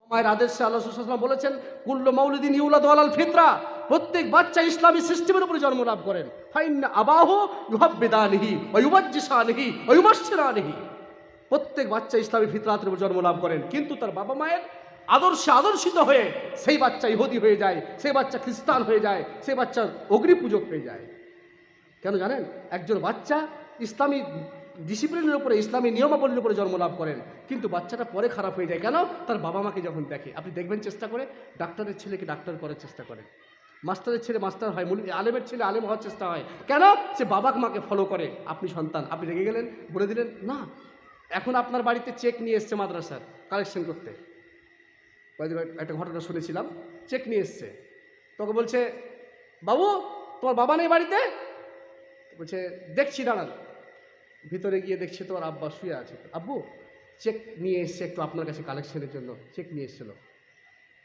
মায়ের আদেশে আল্লাহ রাসূল সাল্লাল্লাহু আলাইহি ওয়াসাল্লাম বলেছেন, কুল্লু মাউলিদিন ইউলাদু আলাল ফিতরা, প্রত্যেক বাচ্চা ইসলামী সিস্টেমের উপরে জন্ম লাভ করেন। ফাইন্না আবাহু ইউহাব্বিদানিহি ওয়া ইউমাজ্জিসানিহি ওয়া ইউমাশশিরানিহি, প্রত্যেক বাচ্চা ইসলামী ফিতরাতের উপর জন্ম লাভ করেন, কিন্তু তার বাবা মায়ের আদর্শে আদর্শিত হয়ে সেই বাচ্চা ইহুদি হয়ে যায়, সেই বাচ্চা খ্রিস্টান হয়ে যায়, সেই বাচ্চা অগ্নি পূজক হয়ে যায়। কেন জানেন? একজন বাচ্চা ইসলামী ডিসিপ্লিনের উপরে, ইসলামী নিয়মাবলীর উপরে জন্ম লাভ করেন, কিন্তু বাচ্চাটা পরে খারাপ হয়ে যায়। কেন? তার বাবা মাকে যখন দেখে। আপনি দেখবেন চেষ্টা করে, ডাক্তারের ছেলেকে ডাক্তার করার চেষ্টা করে, মাস্টারের ছেলে মাস্টার হয়, আলেমের ছেলে আলেম হওয়ার চেষ্টা হয়। কেন? সে বাবা মাকে ফলো করে। আপনি সন্তান, আপনি রেগে গেলেন, বলে দিলেন না, এখন আপনার বাড়িতে চেক নিয়ে এসছে মাদ্রাসার কালেকশন করতে। একটা ঘটনা শুনেছিলাম, চেক নিয়ে এসছে, তোকে বলছে, বাবু তোমার বাবা নেই বাড়িতে? বলছে দেখছি, দাঁড়ান। ভিতরে গিয়ে দেখছে তোমার আব্বা শুয়ে আছে। আব্বু চেক নিয়ে এসছে একটু আপনার কাছে কালেকশনের জন্য, চেক নিয়ে এসেছিল।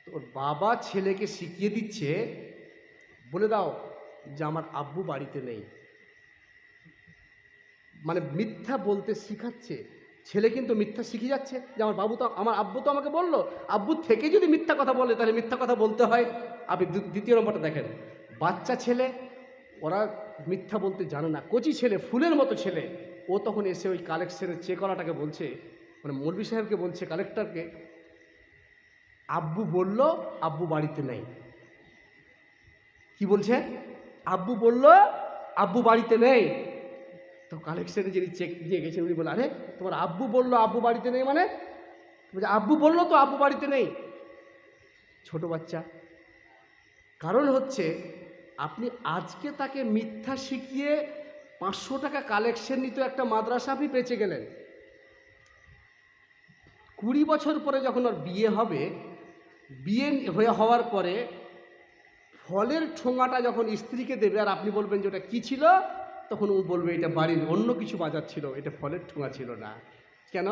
তো ওর বাবা ছেলেকে শিখিয়ে দিচ্ছে, বলে দাও যে আমার আব্বু বাড়িতে নেই। মানে মিথ্যা বলতে শিখাচ্ছে। ছেলে কিন্তু মিথ্যা শিখে যাচ্ছে, যে আমার আমার আব্বু তো আমাকে বললো। আব্বু থেকে যদি মিথ্যা কথা বলে, তাহলে মিথ্যা কথা বলতে হয়। আপনি দ্বিতীয় নম্বরটা দেখেন, বাচ্চা ছেলে, ওরা মিথ্যা বলতে জানে না। কচি ছেলে, ফুলের মতো ছেলে, ও তখন এসে ওই কালেকশনের চেকওয়ালাটাকে বলছে, মানে মৌলভী সাহেবকে বলছে, কালেক্টরকে, আব্বু বলল আব্বু বাড়িতে নেই। কি বলছে? আব্বু বলল আব্বু বাড়িতে নেই। তো কালেকশনে যিনি চেক দিয়ে গেছেন উনি বলে, আরে তোমার আব্বু বললো আব্বু বাড়িতে নেই মানে? বলছে আব্বু বললো তো আব্বু বাড়িতে নেই। ছোট বাচ্চা। কারণ হচ্ছে আপনি আজকে তাকে মিথ্যা শিখিয়ে 500 টাকা কালেকশন নিতে একটা মাদ্রাসা আপনি বেঁচে গেলেন। 20 বছর পরে যখন ওর বিয়ে হবে, বিয়ে হওয়ার পরে ফলের ঠোঙাটা যখন স্ত্রীকে দেবে, আর আপনি বলবেন যে ওটা কী ছিল, তখন ও বলবে এটা বাড়ির অন্য কিছু বাজার ছিল, এটা ফলের ঠোঙা ছিল না। কেন?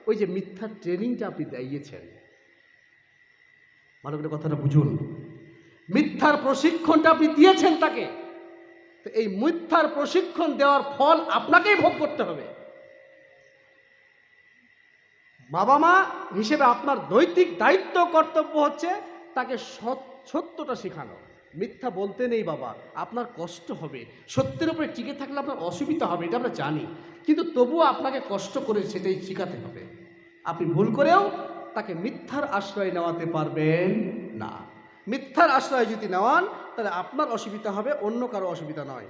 ওই যে মিথ্যার ট্রেনিংটা আপনি দিয়েছেন। ভালো করে কথাটা বুঝুন, মিথ্যার প্রশিক্ষণটা আপনি দিয়েছেন তাকে। তো এই মিথ্যার প্রশিক্ষণ দেওয়ার ফল আপনাকেই ভোগ করতে হবে। বাবা মা হিসেবে আপনার নৈতিক দায়িত্ব, কর্তব্য হচ্ছে তাকে সত্যটা শেখানো। মিথ্যা বলতে নেই বাবা, আপনার কষ্ট হবে, সত্যের উপরে টিকে থাকলে আপনার অসুবিধা হবে, এটা আমরা জানি, কিন্তু তবুও আপনাকে কষ্ট করে সেটাই শেখাতে হবে। আপনি ভুল করেও তাকে মিথ্যার আশ্রয় নেওয়াতে পারবেন না। মিথ্যার আশ্রয় যদি নেওয়ান, তাহলে আপনার অসুবিধা হবে, অন্য কারো অসুবিধা নয়।